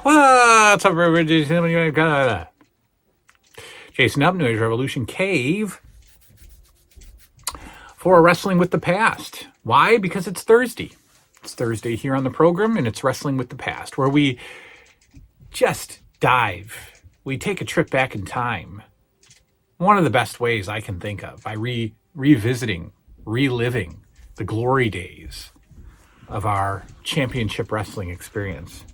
What's up, everybody? Jason up, New Age Revolution Cave for Wrestling with the Past. Why? Because it's Thursday. It's Thursday here on the program, and it's Wrestling with the Past, where we just dive. We take a trip back in time. One of the best ways I can think of by revisiting, reliving the glory days of our championship wrestling experience.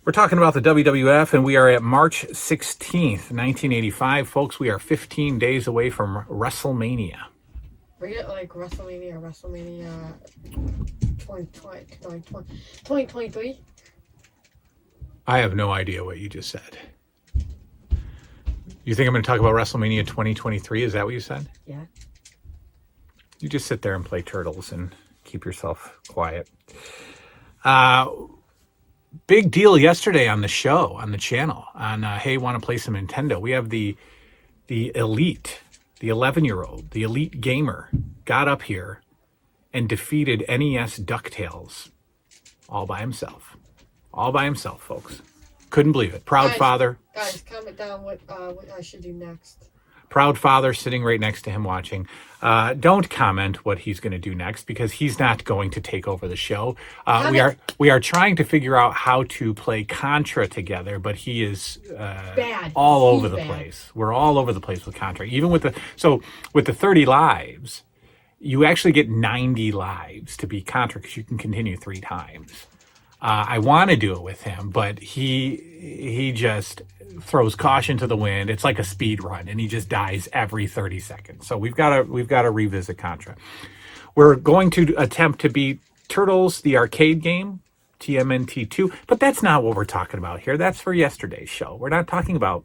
We're talking about the WWF, and we are at March 16th, 1985. Folks, we are 15 days away from WrestleMania. Read it like WrestleMania 2023. I have no idea what you just said. You think I'm going to talk about WrestleMania 2023? Is that what you said? Yeah. You just sit there and play turtles and keep yourself quiet. Big deal yesterday on the show, on the channel, on Hey, Want to Play Some Nintendo. We have the elite, the 11-year-old, the elite gamer, got up here and defeated NES DuckTales all by himself. All by himself, folks. Couldn't believe it. Proud father. Guys, comment down what I should do next. Proud father sitting right next to him watching. Don't comment what he's going to do next because he's not going to take over the show. We are trying to figure out how to play Contra together, but he is bad. All over the place. We're all over the place with Contra. Even with the 30 lives, you actually get 90 lives to beat Contra because you can continue 3 times. I want to do it with him, but he just throws caution to the wind. It's like a speed run, and he just dies every 30 seconds. So we've got to revisit Contra. We're going to attempt to beat Turtles, the arcade game, TMNT2, but that's not what we're talking about here. That's for yesterday's show. We're not talking about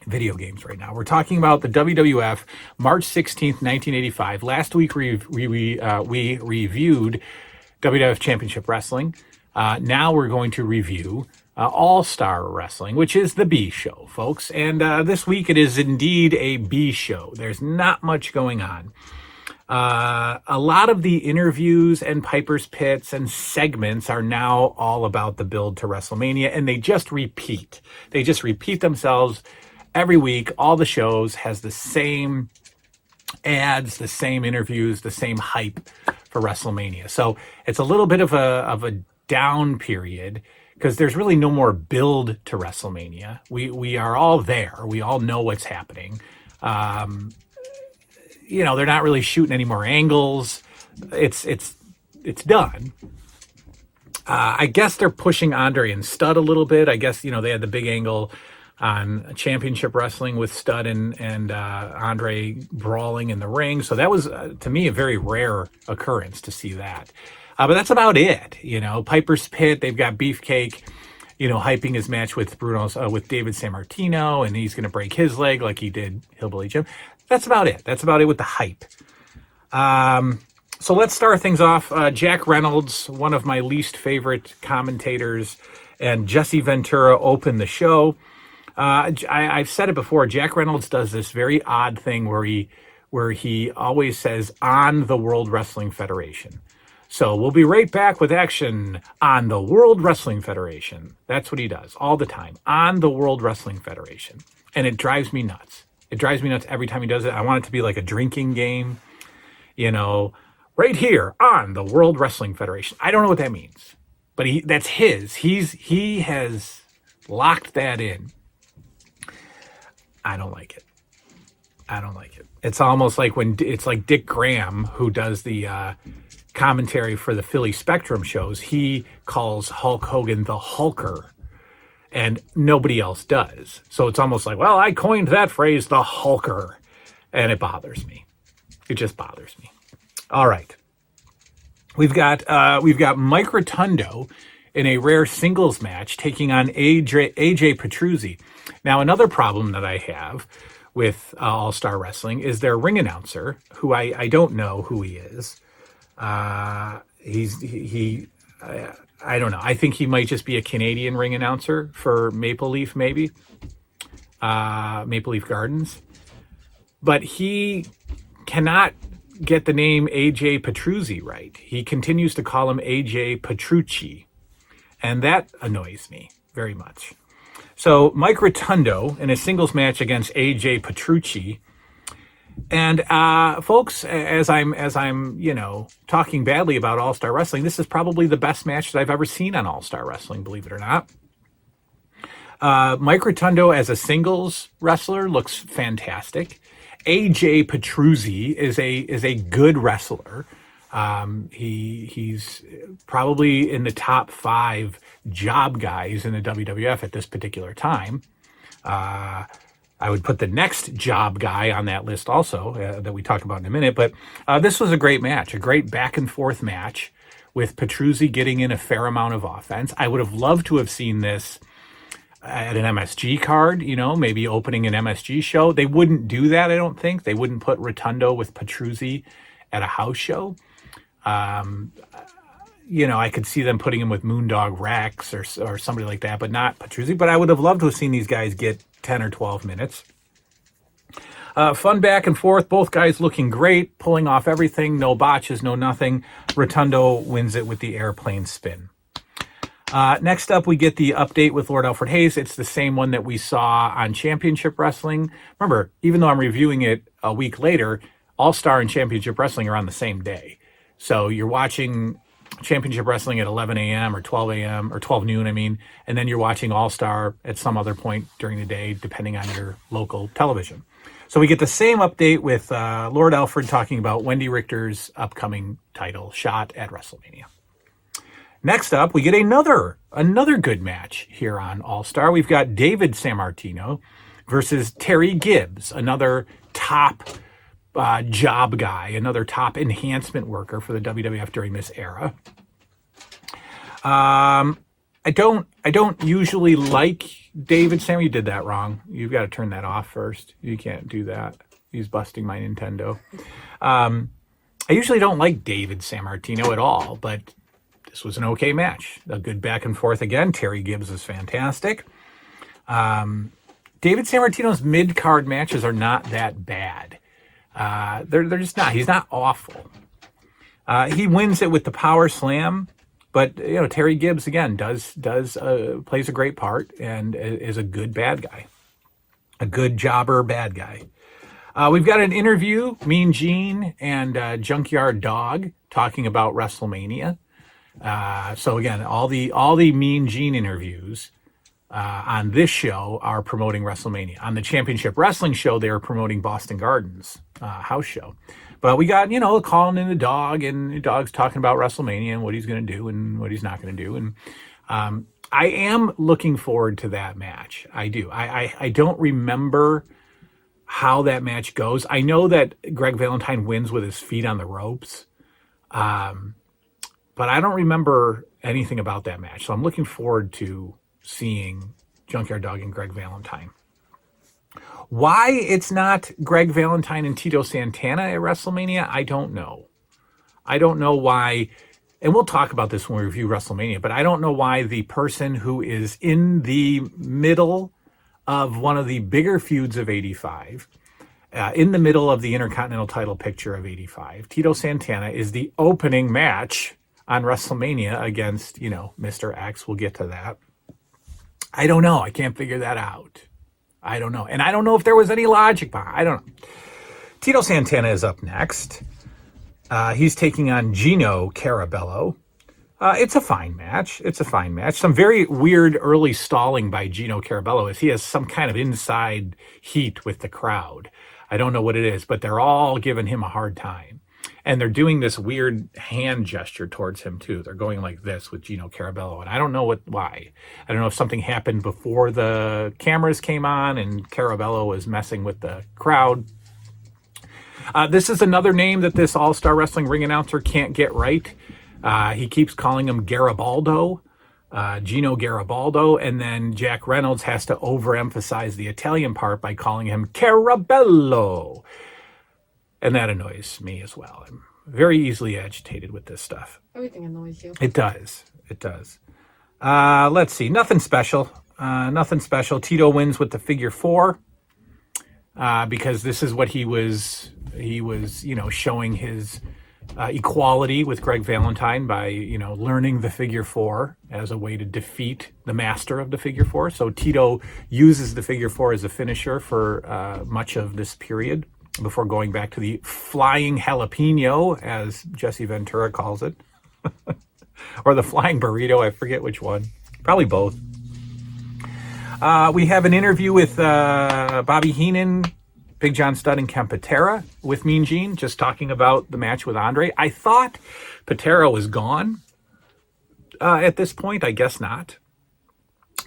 video games right now. We're talking about the WWF, March 16th, 1985. Last week we reviewed WWF Championship Wrestling. Now we're going to review All-Star Wrestling, which is the B show, folks. And this week it is indeed a B show. There's not much going on. A lot of the interviews and Piper's Pits and segments are now all about the build to WrestleMania, and they just repeat. They just repeat themselves every week. All the shows has the same ads, the same interviews, the same hype for WrestleMania. So it's a little bit of a down period because there's really no more build to WrestleMania. We are all there. We all know what's happening. They're not really shooting any more angles. It's done. I guess they're pushing Andre and Stud a little bit. I guess, they had the big angle on Championship Wrestling with Stud and Andre brawling in the ring. So that was, to me, a very rare occurrence to see that. But that's about it. Piper's Pit, they've got Beefcake, hyping his match with with David Sammartino, and he's going to break his leg like he did Hillbilly Jim. That's about it. That's about it with the hype. So let's start things off. Jack Reynolds, one of my least favorite commentators, and Jesse Ventura opened the show. I've said it before. Jack Reynolds does this very odd thing where he always says on the World Wrestling Federation. So we'll be right back with action on the World Wrestling Federation. That's what he does all the time, on the World Wrestling Federation. And it drives me nuts. It drives me nuts every time he does it. I want it to be like a drinking game, right here on the World Wrestling Federation. I don't know what that means, but that's his. He has locked that in. I don't like it. It's almost like it's like Dick Graham, who does the commentary for the Philly Spectrum shows. He calls Hulk Hogan the Hulker, and nobody else does. So it's almost like, well, I coined that phrase, the Hulker, and it bothers me. It just bothers me. All right, we've got Mike Rotundo in a rare singles match taking on AJ Petuzi. Now, another problem that I have with All-Star Wrestling is their ring announcer, who I don't know who he is. I don't know. I think he might just be a Canadian ring announcer for Maple Leaf, maybe. Maple Leaf Gardens. But he cannot get the name AJ Petuzi right. He continues to call him AJ Petrucci. and that annoys me very much. So Mike Rotundo in a singles match against AJ Petuzi. And folks, as I'm talking badly about All Star Wrestling, this is probably the best match that I've ever seen on All Star Wrestling, believe it or not. Mike Rotundo as a singles wrestler looks fantastic. AJ Petuzi is a good wrestler. He's probably in the top 5 job guys in the WWF at this particular time. I would put the next job guy on that list also that we talk about in a minute. But this was a great match, a great back and forth match with Petuzi getting in a fair amount of offense. I would have loved to have seen this at an MSG card, maybe opening an MSG show. They wouldn't do that, I don't think. They wouldn't put Rotundo with Petuzi at a house show. I could see them putting him with Moondog Rex or somebody like that, but not Petuzi. But I would have loved to have seen these guys get 10 or 12 minutes. Fun back and forth. Both guys looking great, pulling off everything. No botches, no nothing. Rotundo wins it with the airplane spin. Next up, we get the update with Lord Alfred Hayes. It's the same one that we saw on Championship Wrestling. Remember, even though I'm reviewing it a week later, All-Star and Championship Wrestling are on the same day. So you're watching Championship Wrestling at 11 a.m. or 12 a.m. or 12 noon, and then you're watching All-Star at some other point during the day, depending on your local television. So we get the same update with Lord Alfred talking about Wendy Richter's upcoming title shot at WrestleMania. Next up, we get another good match here on All-Star. We've got David Sammartino versus Terry Gibbs, another top job guy, another top enhancement worker for the WWF during this era. I don't usually like David Sam. You did that wrong. You've got to turn that off first. You can't do that. He's busting my Nintendo. I usually don't like David Sammartino at all, but this was an okay match. A good back and forth again. Terry Gibbs is fantastic. David Sammartino's mid-card matches are not that bad. They're just not. He's not awful. He wins it with the power slam, but Terry Gibbs again plays a great part and is a good bad guy, a good jobber bad guy. We've got an interview, Mean Gene and Junkyard Dog talking about WrestleMania. So again, all the Mean Gene interviews on this show are promoting WrestleMania. On the Championship Wrestling show, they are promoting Boston Gardens house show. But we got, calling in the dog, and the dog's talking about WrestleMania and what he's going to do and what he's not going to do. And I am looking forward to that match. I do. I don't remember how that match goes. I know that Greg Valentine wins with his feet on the ropes. But I don't remember anything about that match. So I'm looking forward to seeing Junkyard Dog and Greg Valentine. Why it's not Greg Valentine and Tito Santana at WrestleMania, I don't know. I don't know why, and we'll talk about this when we review WrestleMania, but I don't know why the person who is in the middle of one of the bigger feuds of 85, in the middle of the Intercontinental title picture of 85, Tito Santana is the opening match on WrestleMania against, Mr. X. We'll get to that. I don't know. I can't figure that out. I don't know. And I don't know if there was any logic behind it. I don't know. Tito Santana is up next. He's taking on Gino Carabello. It's a fine match. Some very weird early stalling by Gino Carabello as he has some kind of inside heat with the crowd. I don't know what it is, but they're all giving him a hard time. And they're doing this weird hand gesture towards him, too. They're going like this with Gino Carabello. And I don't know why. I don't know if something happened before the cameras came on and Carabello was messing with the crowd. This is another name that this All-Star Wrestling ring announcer can't get right. He keeps calling him Garibaldo, Gino Garibaldo. And then Jack Reynolds has to overemphasize the Italian part by calling him Carabello. And that annoys me as well. I'm very easily agitated with this stuff. Everything annoys you. It does. Let's see. Nothing special. Tito wins with the figure 4 because this is what he was showing his equality with Greg Valentine by, learning the figure four as a way to defeat the master of the figure four. So Tito uses the figure four as a finisher for much of this period before going back to the flying jalapeno, as Jesse Ventura calls it, or the flying burrito. I forget which one. Probably both. We have an interview with Bobby Heenan, Big John Studd, and Ken Patera with Mean Gene, just talking about the match with Andre. I thought Patera was gone at this point. I guess not.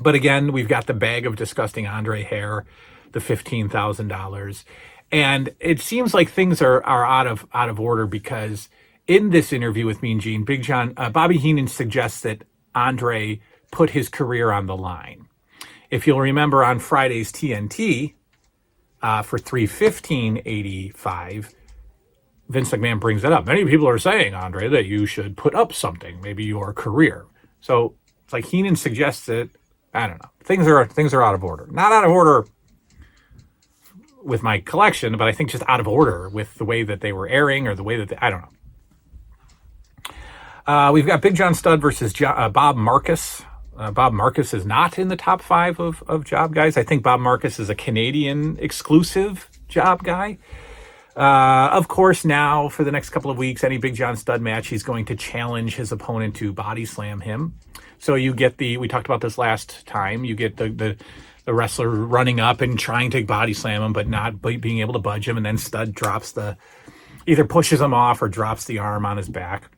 But again, we've got the bag of disgusting Andre hair, the $15,000. And it seems like things are out of order, because in this interview with Mean Gene, Bobby Heenan suggests that Andre put his career on the line. If you'll remember on Friday's TNT, for 315.85, Vince McMahon brings it up. Many people are saying, Andre, that you should put up something, maybe your career. So it's like Heenan suggests that, I don't know, things are out of order. Not out of order with my collection, but I think just out of order with the way that they were airing, or the way that I don't know. We've got Big John Studd versus Bob Marcus. Bob Marcus is not in the top 5 of job guys. I think Bob Marcus is a Canadian exclusive job guy. Of course, now for the next couple of weeks, any Big John Studd match, he's going to challenge his opponent to body slam him. So you get we talked about this last time, you get the wrestler running up and trying to body slam him, but not being able to budge him. And then Studd either pushes him off or drops the arm on his back.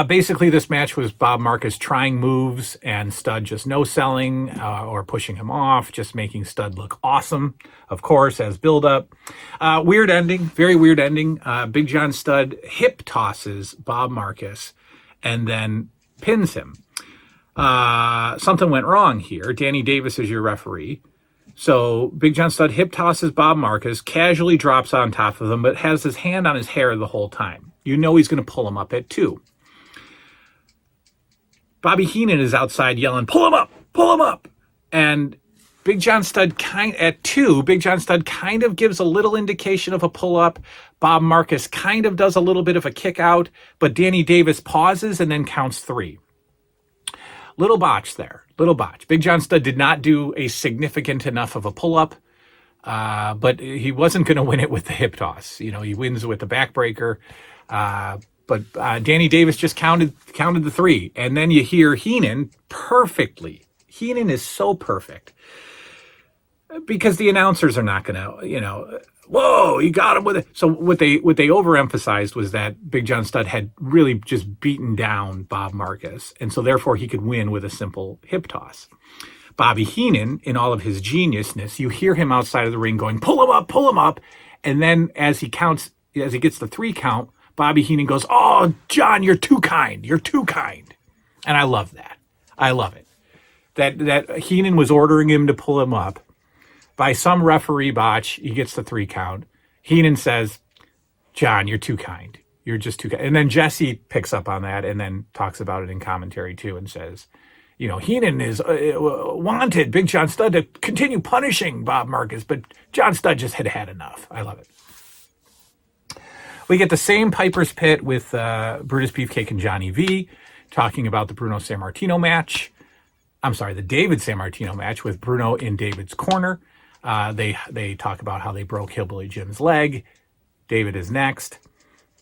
Basically, this match was Bob Marcus trying moves and Studd just no-selling or pushing him off, just making Studd look awesome, of course, as build-up. Weird ending, very weird ending. Big John Studd hip tosses Bob Marcus and then pins him. Something went wrong here. Danny Davis is your referee. So Big John Studd hip tosses Bob Marcus, casually drops on top of him, but has his hand on his hair the whole time. You know he's going to pull him up at 2. Bobby Heenan is outside yelling, pull him up. And Big John Studd at 2, Big John Studd kind of gives a little indication of a pull up. Bob Marcus kind of does a little bit of a kick out, but Danny Davis pauses and then counts 3. Little botch there, little botch. Big John Studd did not do a significant enough of a pull up, but he wasn't going to win it with the hip toss. He wins with the backbreaker. But Danny Davis just counted the 3. And then you hear Heenan perfectly. Heenan is so perfect. Because the announcers are not going to, whoa, you got him with it. So what they overemphasized was that Big John Studd had really just beaten down Bob Marcus. And so therefore he could win with a simple hip toss. Bobby Heenan, in all of his geniusness, you hear him outside of the ring going, pull him up. And then as he gets the 3 count, Bobby Heenan goes, oh, John, you're too kind. And I love that. I love it. That Heenan was ordering him to pull him up. By some referee botch, he gets the 3 count. Heenan says, John, you're too kind. You're just too kind. And then Jesse picks up on that and then talks about it in commentary too and says, Heenan is wanted Big John Studd to continue punishing Bob Marcus, but John Studd just had enough. I love it. We get the same Piper's Pit with Brutus Beefcake and Johnny V talking about the Bruno Sammartino match. I'm sorry, the David Sammartino match with Bruno in David's corner. They talk about how they broke Hillbilly Jim's leg. David is next.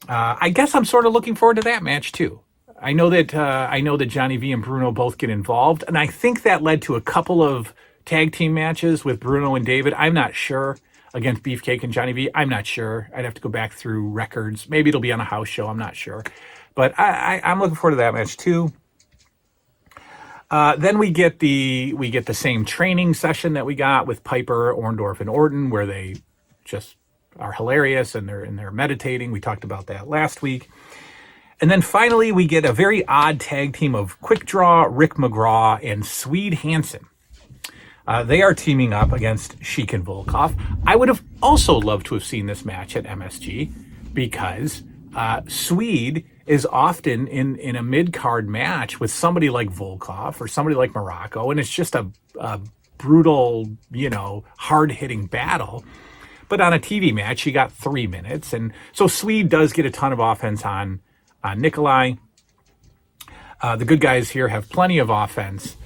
I guess I'm sort of looking forward to that match too. I know that Johnny V and Bruno both get involved, and I think that led to a couple of tag team matches with Bruno and David. I'm not sure. Against Beefcake and Johnny V. I'm not sure. I'd have to go back through records. Maybe it'll be on a house show. I'm not sure. But I'm looking forward to that match too. Then we get the same training session that we got with Piper, Orndorff, and Orton, where they just are hilarious and they're meditating. We talked about that last week. And then finally, we get a very odd tag team of Quick Draw, Rick McGraw, and Swede Hansen. They are teaming up against Sheik and Volkov. I would have also loved to have seen this match at MSG because Swede is often in a mid-card match with somebody like Volkov or somebody like Morocco, and it's just a brutal, hard-hitting battle. But on a TV match, she got 3 minutes. And so Swede does get a ton of offense on Nikolai. The good guys here have plenty of offense.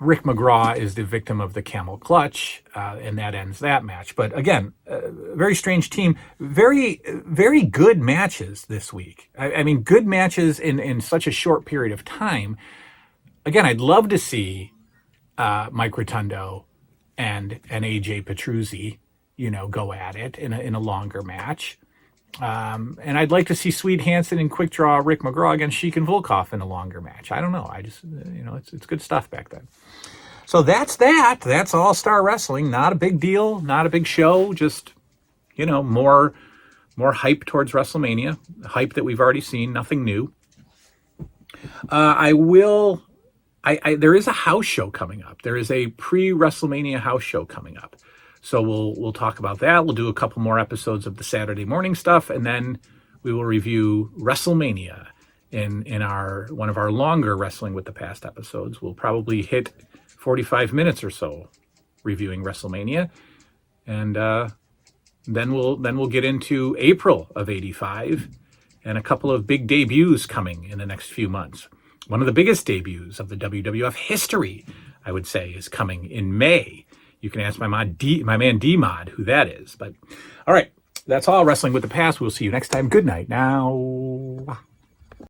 Rick McGraw is the victim of the camel clutch, and that ends that match. But again, very strange team. Very, very good matches this week. I mean, good matches in such a short period of time. Again, I'd love to see Mike Rotundo and AJ Petruzzi, go at it in a longer match. And I'd like to see Swede Hansen and Quick Draw Rick McGraw against Sheik and Volkov in a longer match. I don't know. I just, it's good stuff back then. So that's that. That's All-Star Wrestling. Not a big deal. Not a big show. Just, more hype towards WrestleMania. Hype that we've already seen. Nothing new. There is a house show coming up. There is a pre-WrestleMania house show coming up. So we'll talk about that. We'll do a couple more episodes of the Saturday morning stuff, and then we will review WrestleMania in one of our longer Wrestling with the Past episodes. We'll probably hit 45 minutes or so reviewing WrestleMania, and then we'll get into April of '85 and a couple of big debuts coming in the next few months. One of the biggest debuts of the WWF history, I would say, is coming in May. You can ask my man D-Mod who that is. But all right, that's all Wrestling with the Past. We'll see you next time. Good night now.